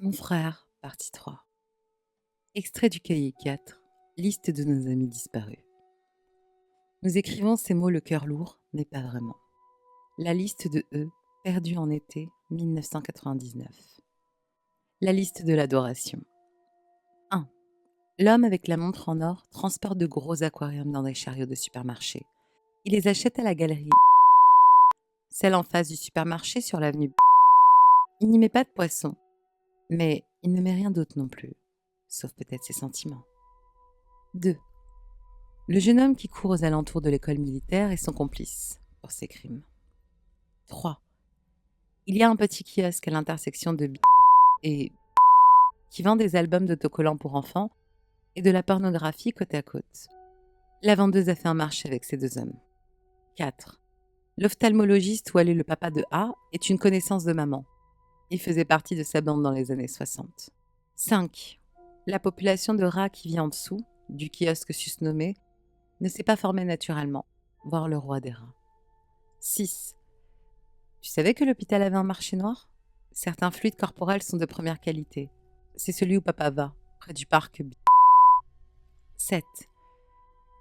Mon frère, partie 3. Extrait du cahier 4. Liste de nos amis disparus. Nous écrivons ces mots le cœur lourd, mais pas vraiment. La liste de eux, perdus en été 1999. La liste de l'adoration. 1. L'homme avec la montre en or transporte de gros aquariums dans des chariots de supermarché. Il les achète à la galerie, celle en face du supermarché sur l'avenue. Il n'y met pas de poissons, mais il ne met rien d'autre non plus, sauf peut-être ses sentiments. 2. Le jeune homme qui court aux alentours de l'école militaire est son complice pour ses crimes. 3. Il y a un petit kiosque à l'intersection de et qui vend des albums d'autocollants pour enfants et de la pornographie côte à côte. La vendeuse a fait un marché avec ces deux hommes. 4. L'ophtalmologiste où allait le papa de A est une connaissance de maman. Il faisait partie de sa bande dans les années 60. 5. La population de rats qui vit en dessous, du kiosque susnommé, ne s'est pas formée naturellement, voire le roi des rats. 6. Tu savais que l'hôpital avait un marché noir? Certains fluides corporels sont de première qualité. C'est celui où papa va, près du parc. 7.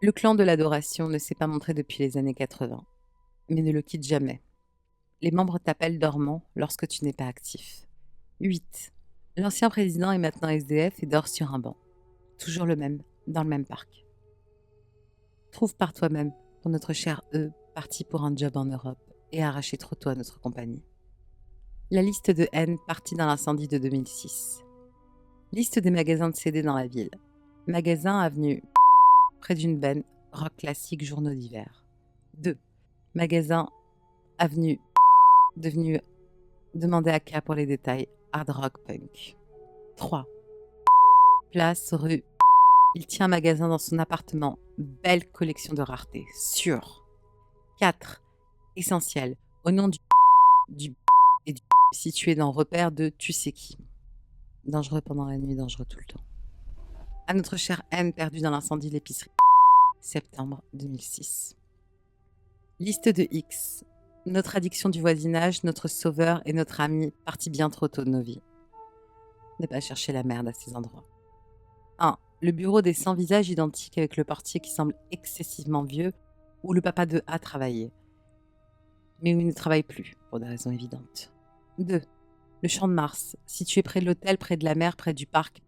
Le clan de l'adoration ne s'est pas montré depuis les années 80, mais ne le quitte jamais. Les membres t'appellent dormant lorsque tu n'es pas actif. 8. L'ancien président est maintenant SDF et dort sur un banc. Toujours le même, dans le même parc. Trouve par toi-même pour notre cher E, parti pour un job en Europe et arraché trop tôt à notre compagnie. La liste de N partie dans l'incendie de 2006. Liste des magasins de CD dans la ville. Magasin avenue près d'une benne, rock classique, journaux d'hiver. 2. Magasin avenue devenu demandez à K pour les détails, hard rock punk. 3. Place rue. Il tient un magasin dans son appartement, belle collection de raretés, sûr. 4. Essentiel, au nom du et du situé dans repère de tu sais qui. Dangereux pendant la nuit, dangereux tout le temps. À notre cher M perdu dans l'incendie de l'épicerie. Septembre 2006. Liste de X. Notre addiction du voisinage, notre sauveur et notre ami partis bien trop tôt de nos vies. Ne pas chercher la merde à ces endroits. 1. Le bureau des 100 visages identiques avec le portier qui semble excessivement vieux où le papa de A travaillait. Mais où il ne travaille plus, pour des raisons évidentes. 2. Le Champ de Mars, situé près de l'hôtel, près de la mer, près du parc,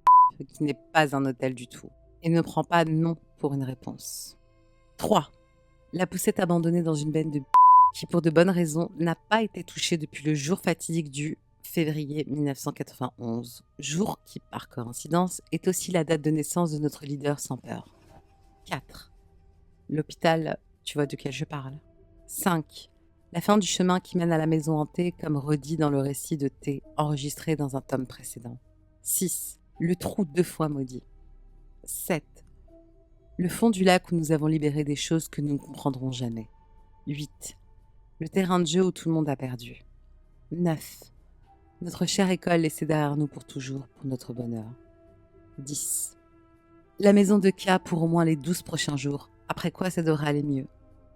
qui n'est pas un hôtel du tout, et ne prend pas non pour une réponse. 3. La poussette abandonnée dans une benne de qui, pour de bonnes raisons, n'a pas été touchée depuis le jour fatidique du février 1991, jour qui, par coïncidence, est aussi la date de naissance de notre leader sans peur. 4. L'hôpital, tu vois duquel je parle. 5. La fin du chemin qui mène à la maison hantée, comme redit dans le récit de T, enregistré dans un tome précédent. 6. Le trou 2 fois maudit. 7. Le fond du lac où nous avons libéré des choses que nous ne comprendrons jamais. 8. Le terrain de jeu où tout le monde a perdu. 9. Notre chère école laissée derrière nous pour toujours, pour notre bonheur. 10. La maison de K pour au moins les 12 prochains jours, après quoi ça devrait aller mieux.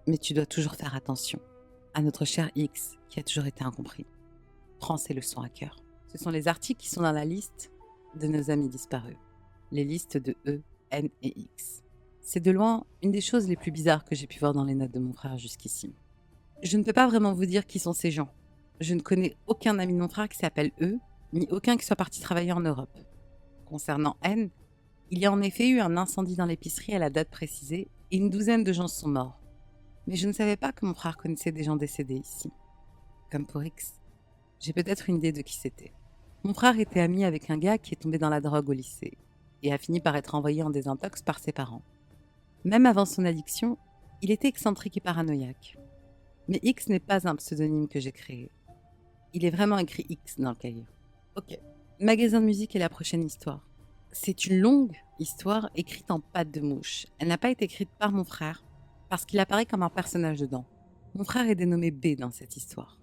Mais tu dois toujours faire attention. À notre cher X, qui a toujours été incompris. Prends ces leçons à cœur. Ce sont les articles qui sont dans la liste de nos amis disparus. Les listes de E, N et X. C'est de loin une des choses les plus bizarres que j'ai pu voir dans les notes de mon frère jusqu'ici. Je ne peux pas vraiment vous dire qui sont ces gens. Je ne connais aucun ami de mon frère qui s'appelle E, ni aucun qui soit parti travailler en Europe. Concernant N, il y a en effet eu un incendie dans l'épicerie à la date précisée et une douzaine de gens sont morts. Mais je ne savais pas que mon frère connaissait des gens décédés ici. Comme pour X, j'ai peut-être une idée de qui c'était. Mon frère était ami avec un gars qui est tombé dans la drogue au lycée et a fini par être envoyé en désintox par ses parents. Même avant son addiction, il était excentrique et paranoïaque. Mais X n'est pas un pseudonyme que j'ai créé. Il est vraiment écrit X dans le cahier. Ok. Magasin de musique est la prochaine histoire. C'est une longue histoire écrite en pâte de mouche. Elle n'a pas été écrite par mon frère parce qu'il apparaît comme un personnage dedans. Mon frère est dénommé B dans cette histoire.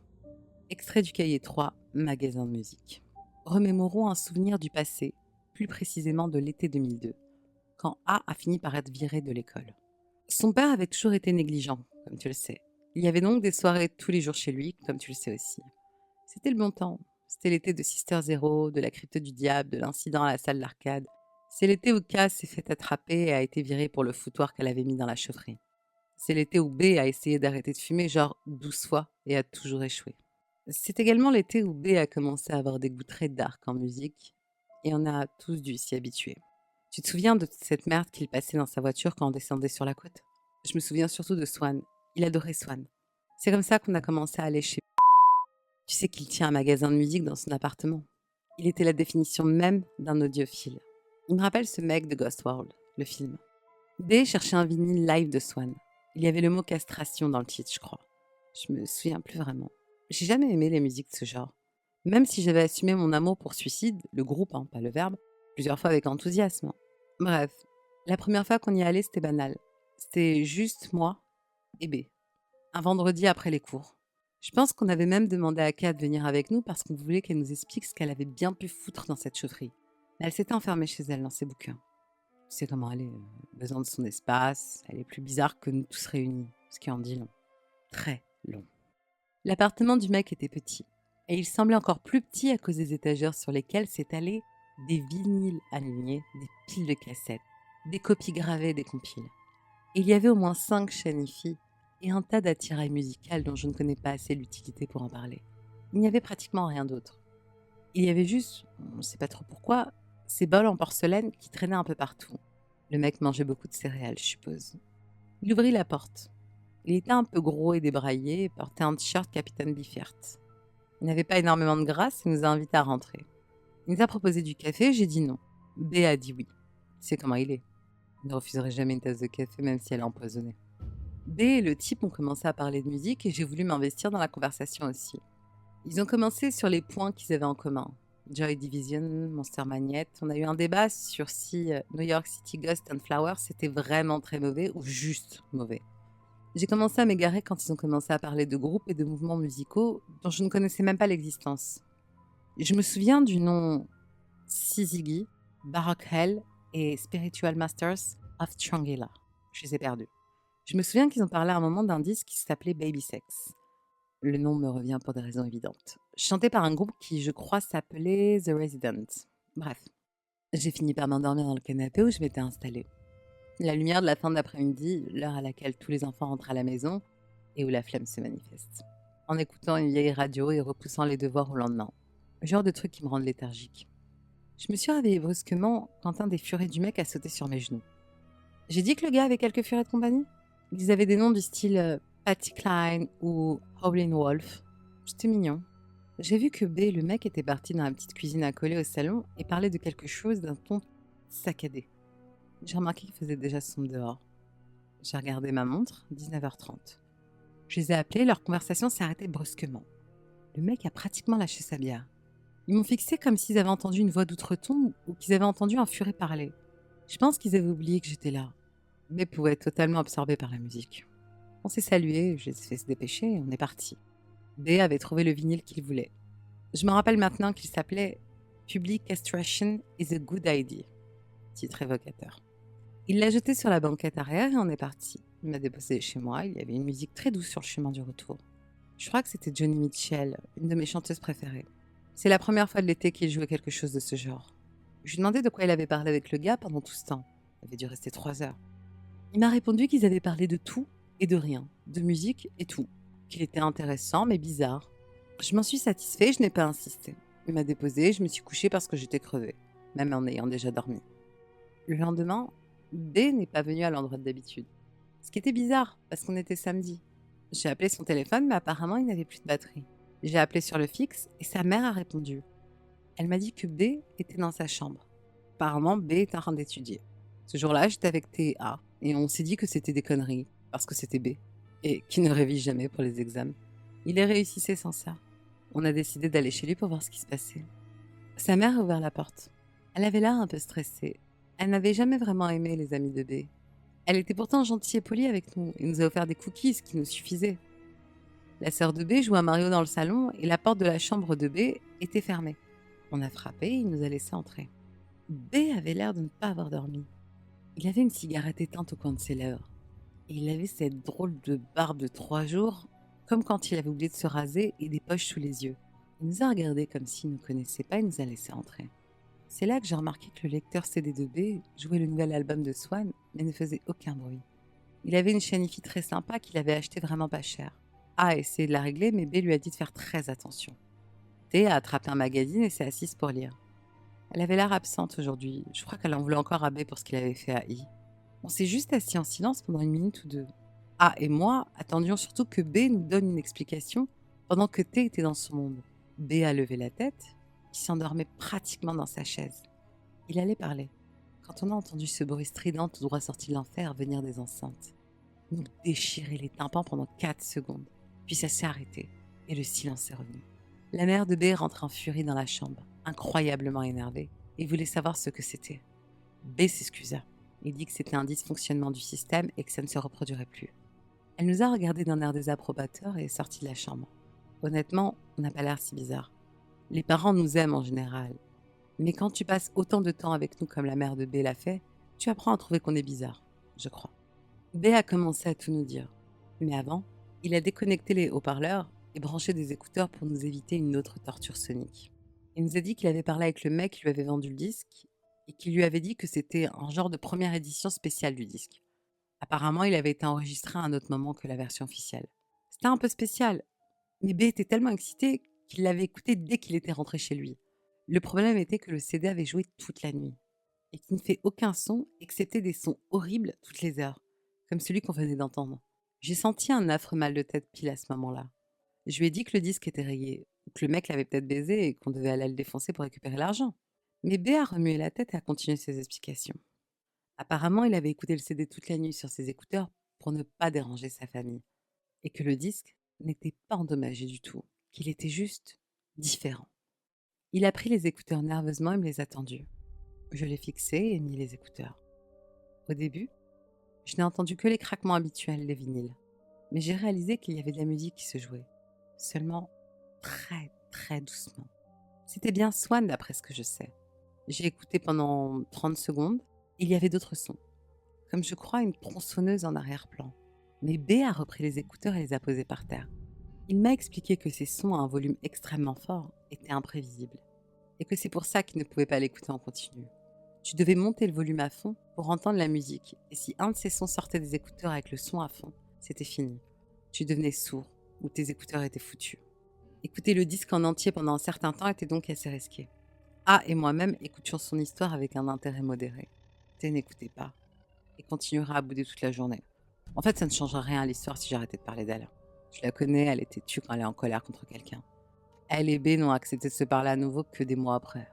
Extrait du cahier 3, Magasin de musique. Remémorons un souvenir du passé, plus précisément de l'été 2002, quand A fini par être viré de l'école. Son père avait toujours été négligent, comme tu le sais. Il y avait donc des soirées tous les jours chez lui, comme tu le sais aussi. C'était le bon temps. C'était l'été de Sister Zero, de la crypte du diable, de l'incident à la salle d'arcade. C'est l'été où K s'est fait attraper et a été virée pour le foutoir qu'elle avait mis dans la chaufferie. C'est l'été où B a essayé d'arrêter de fumer genre 12 fois et a toujours échoué. C'est également l'été où B a commencé à avoir des goûts très dark en musique et on a tous dû s'y habituer. Tu te souviens de cette merde qu'il passait dans sa voiture quand on descendait sur la côte? Je me souviens surtout de Swan. Il adorait Swan. C'est comme ça qu'on a commencé à aller chez... Tu sais qu'il tient un magasin de musique dans son appartement. Il était la définition même d'un audiophile. Il me rappelle ce mec de Ghost World, le film. B cherchait un vinyle live de Swan. Il y avait le mot castration dans le titre, je crois. Je me souviens plus vraiment. J'ai jamais aimé les musiques de ce genre. Même si j'avais assumé mon amour pour Suicide, le groupe, hein, pas le verbe, plusieurs fois avec enthousiasme. Bref, la première fois qu'on y allait, c'était banal. C'était juste moi et B. Un vendredi après les cours. Je pense qu'on avait même demandé à Kat de venir avec nous parce qu'on voulait qu'elle nous explique ce qu'elle avait bien pu foutre dans cette chaufferie. Mais elle s'était enfermée chez elle dans ses bouquins. Tu sais comment elle est, besoin de son espace, elle est plus bizarre que nous tous réunis, ce qui en dit long. Très long. L'appartement du mec était petit, et il semblait encore plus petit à cause des étagères sur lesquelles s'étalaient des vinyles alignés, des piles de cassettes, des copies gravées des compiles. Il y avait au moins 5 chaînes hi-fi et un tas d'attirails musicales dont je ne connais pas assez l'utilité pour en parler. Il n'y avait pratiquement rien d'autre. Il y avait juste, on ne sait pas trop pourquoi, ces bols en porcelaine qui traînaient un peu partout. Le mec mangeait beaucoup de céréales, je suppose. Il ouvrit la porte. Il était un peu gros et débraillé et portait un t-shirt Capitaine Biffert. Il n'avait pas énormément de grâce et nous a invités à rentrer. Il nous a proposé du café, j'ai dit non. B a dit oui. Tu sais comment il est. Il ne refuserait jamais une tasse de café même si elle est empoisonnée. B et le type ont commencé à parler de musique et j'ai voulu m'investir dans la conversation aussi. Ils ont commencé sur les points qu'ils avaient en commun. Joy Division, Monster Magnet. On a eu un débat sur si New York City Ghost and Flowers c'était vraiment très mauvais ou juste mauvais. J'ai commencé à m'égarer quand ils ont commencé à parler de groupes et de mouvements musicaux dont je ne connaissais même pas l'existence. Je me souviens du nom Syzygy, Baroque Hell et Spiritual Masters of Strangela. Je les ai perdus. Je me souviens qu'ils ont parlé à un moment d'un disque qui s'appelait Baby Sex. Le nom me revient pour des raisons évidentes. Chanté par un groupe qui, je crois, s'appelait The Residents. Bref, j'ai fini par m'endormir dans le canapé où je m'étais installée. La lumière de la fin de l'après-midi, l'heure à laquelle tous les enfants rentrent à la maison et où la flemme se manifeste. En écoutant une vieille radio et repoussant les devoirs au lendemain. Le genre de trucs qui me rendent léthargique. Je me suis réveillée brusquement quand un des furets du mec a sauté sur mes genoux. J'ai dit que le gars avait quelques furets de compagnie. Ils avaient des noms du style Patty Klein ou Howlin' Wolf. C'était mignon. J'ai vu que B, le mec, était parti dans la petite cuisine accolée au salon et parlait de quelque chose d'un ton saccadé. J'ai remarqué qu'il faisait déjà sombre dehors. J'ai regardé ma montre, 19h30. Je les ai appelés, leur conversation s'est arrêtée brusquement. Le mec a pratiquement lâché sa bière. Ils m'ont fixé comme s'ils avaient entendu une voix d'outre-tombe ou qu'ils avaient entendu un furet parler. Je pense qu'ils avaient oublié que j'étais là, mais pouvaient être totalement absorbés par la musique. On s'est salué, je les ai fait se dépêcher et on est parti. B avait trouvé le vinyle qu'il voulait. Je me rappelle maintenant qu'il s'appelait Public Castration is a Good Idea. Titre évocateur. Il l'a jeté sur la banquette arrière et on est parti. Il m'a déposé chez moi, il y avait une musique très douce sur le chemin du retour. Je crois que c'était Joni Mitchell, une de mes chanteuses préférées. C'est la première fois de l'été qu'il jouait quelque chose de ce genre. Je lui ai demandé de quoi il avait parlé avec le gars pendant tout ce temps. Ça avait dû rester 3 heures. Il m'a répondu qu'ils avaient parlé de tout et de rien, de musique et tout. Qu'il était intéressant mais bizarre. Je m'en suis satisfait, je n'ai pas insisté. Il m'a déposé, je me suis couchée parce que j'étais crevée, même en ayant déjà dormi. Le lendemain, B n'est pas venu à l'endroit d'habitude. Ce qui était bizarre, parce qu'on était samedi. J'ai appelé son téléphone, mais apparemment il n'avait plus de batterie. J'ai appelé sur le fixe et sa mère a répondu. Elle m'a dit que B était dans sa chambre. Apparemment, B est en train d'étudier. Ce jour-là, j'étais avec TA et on s'est dit que c'était des conneries, parce que c'était B, et qui ne révise jamais pour les examens. Il les réussissait sans ça. On a décidé d'aller chez lui pour voir ce qui se passait. Sa mère a ouvert la porte. Elle avait l'air un peu stressée. Elle n'avait jamais vraiment aimé les amis de B. Elle était pourtant gentille et polie avec nous et nous a offert des cookies, ce qui nous suffisait. La sœur de B jouait à Mario dans le salon et la porte de la chambre de B était fermée. On a frappé et il nous a laissé entrer. B avait l'air de ne pas avoir dormi. Il avait une cigarette éteinte au coin de ses lèvres. Et il avait cette drôle de barbe de 3 jours, comme quand il avait oublié de se raser et des poches sous les yeux. Il nous a regardés comme s'il ne nous connaissait pas et nous a laissé entrer. C'est là que j'ai remarqué que le lecteur CD de B jouait le nouvel album de Swan, mais ne faisait aucun bruit. Il avait une chaîne hi très sympa qu'il avait acheté vraiment pas cher. A a essayé de la régler, mais B lui a dit de faire très attention. T a attrapé un magazine et s'est assise pour lire. Elle avait l'air absente aujourd'hui. Je crois qu'elle en voulait encore à B pour ce qu'il avait fait à I. On s'est juste assis en silence pendant une minute ou deux. A et moi attendions surtout que B nous donne une explication pendant que T était dans son monde. B a levé la tête, il s'endormait pratiquement dans sa chaise. Il allait parler, quand on a entendu ce bruit strident tout droit sorti de l'enfer venir des enceintes. Nous déchirer les tympans pendant 4 secondes. Puis ça s'est arrêté et le silence est revenu. La mère de B rentre en furie dans la chambre, incroyablement énervée, et voulait savoir ce que c'était. B s'excusa. Il dit que c'était un dysfonctionnement du système et que ça ne se reproduirait plus. Elle nous a regardés d'un air désapprobateur et est sortie de la chambre. Honnêtement, on n'a pas l'air si bizarre. Les parents nous aiment en général. Mais quand tu passes autant de temps avec nous comme la mère de B l'a fait, tu apprends à trouver qu'on est bizarre, je crois. B a commencé à tout nous dire. Mais avant, il a déconnecté les haut-parleurs et branché des écouteurs pour nous éviter une autre torture sonique. Il nous a dit qu'il avait parlé avec le mec qui lui avait vendu le disque et qui lui avait dit que c'était un genre de première édition spéciale du disque. Apparemment, il avait été enregistré à un autre moment que la version officielle. C'était un peu spécial, mais B était tellement excité qu'il l'avait écouté dès qu'il était rentré chez lui. Le problème était que le CD avait joué toute la nuit et qu'il ne fait aucun son excepté des sons horribles toutes les heures, comme celui qu'on venait d'entendre. J'ai senti un affreux mal de tête pile à ce moment-là. Je lui ai dit que le disque était rayé, ou que le mec l'avait peut-être baisé et qu'on devait aller le défoncer pour récupérer l'argent. Mais B a remué la tête et a continué ses explications. Apparemment, il avait écouté le CD toute la nuit sur ses écouteurs pour ne pas déranger sa famille, et que le disque n'était pas endommagé du tout, qu'il était juste différent. Il a pris les écouteurs nerveusement et me les a tendus. Je les fixés et mis les écouteurs. Au début, je n'ai entendu que les craquements habituels des vinyles, mais j'ai réalisé qu'il y avait de la musique qui se jouait, seulement très très doucement. C'était bien Swan d'après ce que je sais. J'ai écouté pendant 30 secondes, et il y avait d'autres sons, comme je crois une tronçonneuse en arrière-plan. Mais B a repris les écouteurs et les a posés par terre. Il m'a expliqué que ces sons à un volume extrêmement fort étaient imprévisibles, et que c'est pour ça qu'il ne pouvait pas l'écouter en continu. Tu devais monter le volume à fond pour entendre la musique, et si un de ces sons sortait des écouteurs avec le son à fond, c'était fini. Tu devenais sourd, ou tes écouteurs étaient foutus. Écouter le disque en entier pendant un certain temps était donc assez risqué. A et moi-même écoutions son histoire avec un intérêt modéré. T n'écoutait pas, et continuera à bouder toute la journée. En fait, ça ne changera rien à l'histoire si j'arrêtais de parler d'elle. Je la connais, elle était tue quand elle est en colère contre quelqu'un. Elle et B n'ont accepté de se parler à nouveau que des mois après.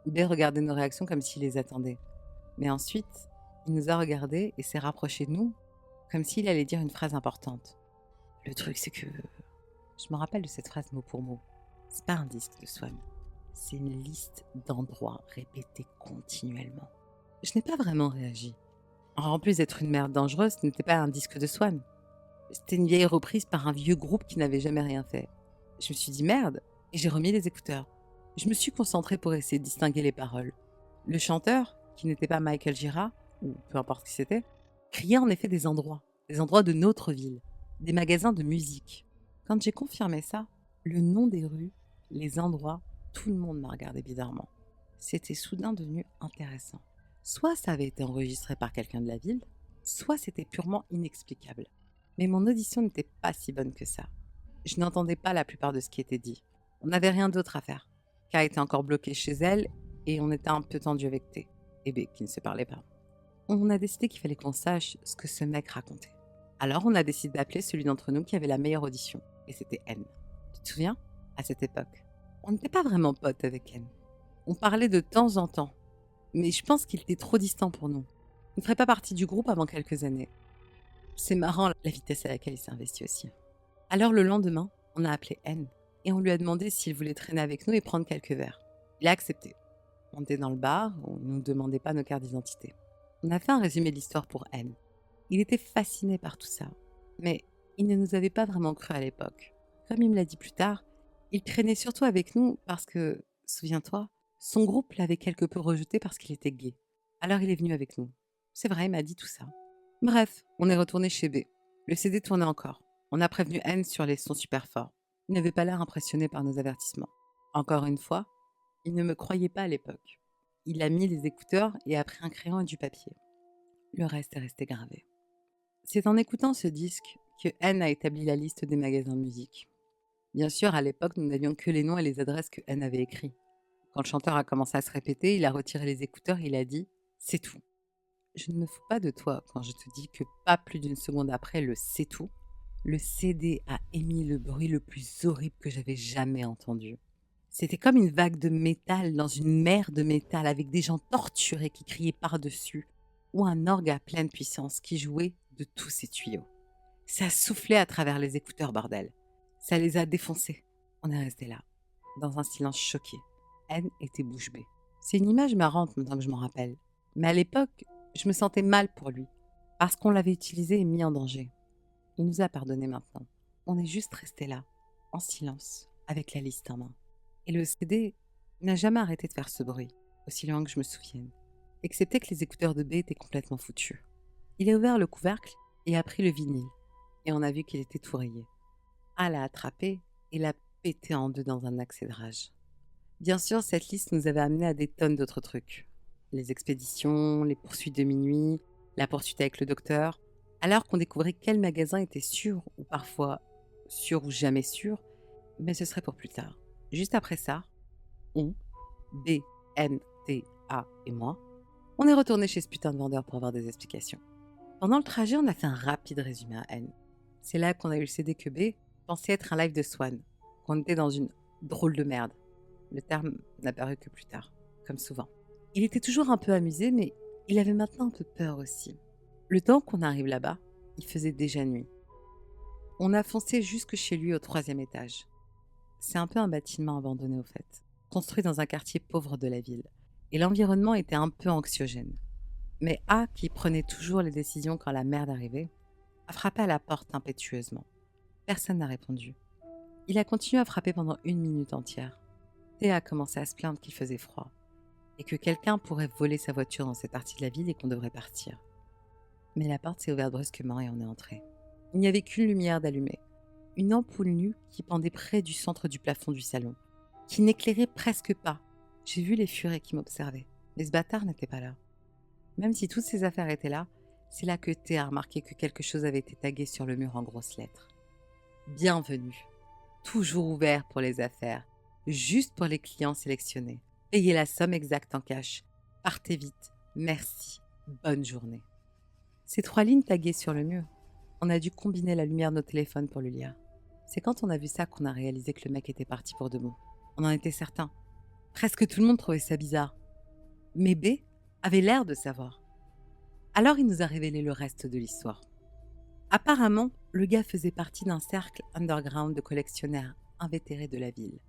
B regardait nos réactions comme s'il les attendait. Mais ensuite, il nous a regardés et s'est rapproché de nous, comme s'il allait dire une phrase importante. Le truc, c'est que... Je me rappelle de cette phrase mot pour mot. C'est pas un disque de Swan. C'est une liste d'endroits répétés continuellement. Je n'ai pas vraiment réagi. En plus d'être une merde dangereuse, ce n'était pas un disque de Swan. C'était une vieille reprise par un vieux groupe qui n'avait jamais rien fait. Je me suis dit merde, et j'ai remis les écouteurs. Je me suis concentrée pour essayer de distinguer les paroles. Le chanteur, qui n'était pas Michael Gira, ou peu importe qui c'était, criait en effet des endroits de notre ville, des magasins de musique. Quand j'ai confirmé ça, le nom des rues, les endroits, tout le monde m'a regardé bizarrement. C'était soudain devenu intéressant. Soit ça avait été enregistré par quelqu'un de la ville, soit c'était purement inexplicable. Mais mon audition n'était pas si bonne que ça. Je n'entendais pas la plupart de ce qui était dit. On n'avait rien d'autre à faire. K était encore bloquée chez elle et on était un peu tendu avec T et B qui ne se parlaient pas. On a décidé qu'il fallait qu'on sache ce que ce mec racontait. Alors on a décidé d'appeler celui d'entre nous qui avait la meilleure audition, et c'était N. Tu te souviens? À cette époque, on n'était pas vraiment potes avec N. On parlait de temps en temps, mais je pense qu'il était trop distant pour nous. Il ne ferait pas partie du groupe avant quelques années. C'est marrant la vitesse à laquelle il s'est investi aussi. Alors le lendemain, on a appelé N et on lui a demandé s'il voulait traîner avec nous et prendre quelques verres. Il a accepté. On était dans le bar, on ne nous demandait pas nos cartes d'identité. On a fait un résumé de l'histoire pour N. Il était fasciné par tout ça, mais il ne nous avait pas vraiment cru à l'époque. Comme il me l'a dit plus tard, il traînait surtout avec nous parce que, souviens-toi, son groupe l'avait quelque peu rejeté parce qu'il était gay. Alors il est venu avec nous. C'est vrai, il m'a dit tout ça. Bref, on est retourné chez B. Le CD tournait encore. On a prévenu N sur les sons super forts. Il n'avait pas l'air impressionné par nos avertissements. Encore une fois, il ne me croyait pas à l'époque. Il a mis les écouteurs et a pris un crayon et du papier. Le reste est resté gravé. C'est en écoutant ce disque que N a établi la liste des magasins de musique. Bien sûr, à l'époque, nous n'avions que les noms et les adresses que N avait écrits. Quand le chanteur a commencé à se répéter, il a retiré les écouteurs et il a dit « c'est tout ». Je ne me fous pas de toi quand je te dis que pas plus d'une seconde après le « c'est tout », le CD a émis le bruit le plus horrible que j'avais jamais entendu. C'était comme une vague de métal dans une mer de métal avec des gens torturés qui criaient par-dessus ou un orgue à pleine puissance qui jouait de tous ses tuyaux. Ça soufflait à travers les écouteurs, bordel. Ça les a défoncés. On est resté là, dans un silence choqué. N était bouche bée. C'est une image marrante maintenant que je m'en rappelle. Mais à l'époque, je me sentais mal pour lui, parce qu'on l'avait utilisé et mis en danger. Il nous a pardonné maintenant. On est juste resté là, en silence, avec la liste en main. Et le CD n'a jamais arrêté de faire ce bruit, aussi loin que je me souvienne, excepté que les écouteurs de B étaient complètement foutus. Il a ouvert le couvercle et a pris le vinyle, et on a vu qu'il était tout rayé. A l'a attrapé et l'a pété en deux dans un accès de rage. Bien sûr, cette liste nous avait amené à des tonnes d'autres trucs. Les expéditions, les poursuites de minuit, la poursuite avec le docteur, alors qu'on découvrait quel magasin était sûr ou parfois sûr ou jamais sûr, mais ce serait pour plus tard. Juste après ça, on, B, N, T, A et moi, on est retourné chez ce putain de vendeur pour avoir des explications. Pendant le trajet, on a fait un rapide résumé à N. C'est là qu'on a eu le CD que B pensait être un live de Swan, qu'on était dans une drôle de merde. Le terme n'a paru que plus tard, comme souvent. Il était toujours un peu amusé, mais il avait maintenant un peu peur aussi. Le temps qu'on arrive là-bas, il faisait déjà nuit. On a foncé jusque chez lui au 3e étage. C'est un peu un bâtiment abandonné au fait, construit dans un quartier pauvre de la ville. Et l'environnement était un peu anxiogène. Mais A, qui prenait toujours les décisions quand la merde arrivait, a frappé à la porte impétueusement. Personne n'a répondu. Il a continué à frapper pendant 1 minute entière. T a commencé à se plaindre qu'il faisait froid et que quelqu'un pourrait voler sa voiture dans cette partie de la ville et qu'on devrait partir. Mais la porte s'est ouverte brusquement et on est entré. Il n'y avait qu'une lumière d'allumée, une ampoule nue qui pendait près du centre du plafond du salon, qui n'éclairait presque pas. J'ai vu les furets qui m'observaient, mais ce bâtard n'était pas là. Même si toutes ces affaires étaient là, c'est là que T a remarqué que quelque chose avait été tagué sur le mur en grosses lettres. Bienvenue, toujours ouvert pour les affaires, juste pour les clients sélectionnés. Payez la somme exacte en cash. Partez vite. Merci. Bonne journée. Ces 3 lignes taguées sur le mur, on a dû combiner la lumière de nos téléphones pour le lire. C'est quand on a vu ça qu'on a réalisé que le mec était parti pour de bon. On en était certain. Presque tout le monde trouvait ça bizarre. Mais B avait l'air de savoir. Alors il nous a révélé le reste de l'histoire. Apparemment, le gars faisait partie d'un cercle underground de collectionneurs invétérés de la ville.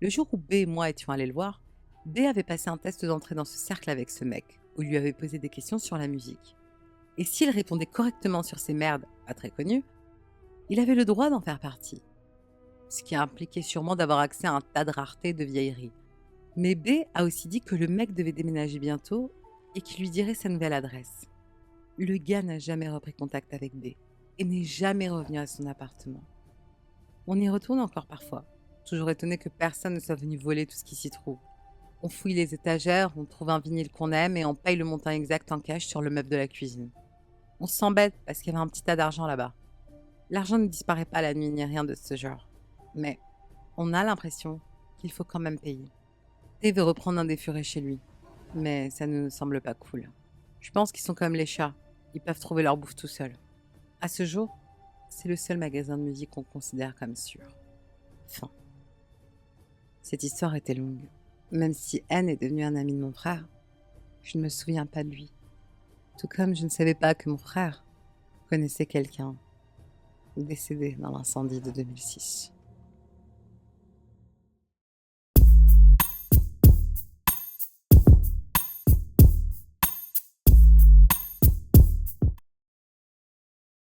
Le jour où B et moi étions allés le voir, B avait passé un test d'entrée dans ce cercle avec ce mec, où il lui avait posé des questions sur la musique. Et s'il répondait correctement sur ces merdes pas très connues, il avait le droit d'en faire partie. Ce qui impliquait sûrement d'avoir accès à un tas de raretés de vieilleries. Mais B a aussi dit que le mec devait déménager bientôt et qu'il lui dirait sa nouvelle adresse. Le gars n'a jamais repris contact avec B et n'est jamais revenu à son appartement. On y retourne encore parfois, toujours étonné que personne ne soit venu voler tout ce qui s'y trouve. On fouille les étagères, on trouve un vinyle qu'on aime et on paye le montant exact en cash sur le meuble de la cuisine. On s'embête parce qu'il y avait un petit tas d'argent là-bas. L'argent ne disparaît pas la nuit ni rien de ce genre. Mais on a l'impression qu'il faut quand même payer. T veut reprendre un des furets chez lui, mais ça ne nous semble pas cool. Je pense qu'ils sont comme les chats, ils peuvent trouver leur bouffe tout seuls. À ce jour, c'est le seul magasin de musique qu'on considère comme sûr. Fin. Cette histoire était longue. Même si N est devenu un ami de mon frère, je ne me souviens pas de lui. Tout comme je ne savais pas que mon frère connaissait quelqu'un décédé dans l'incendie de 2006.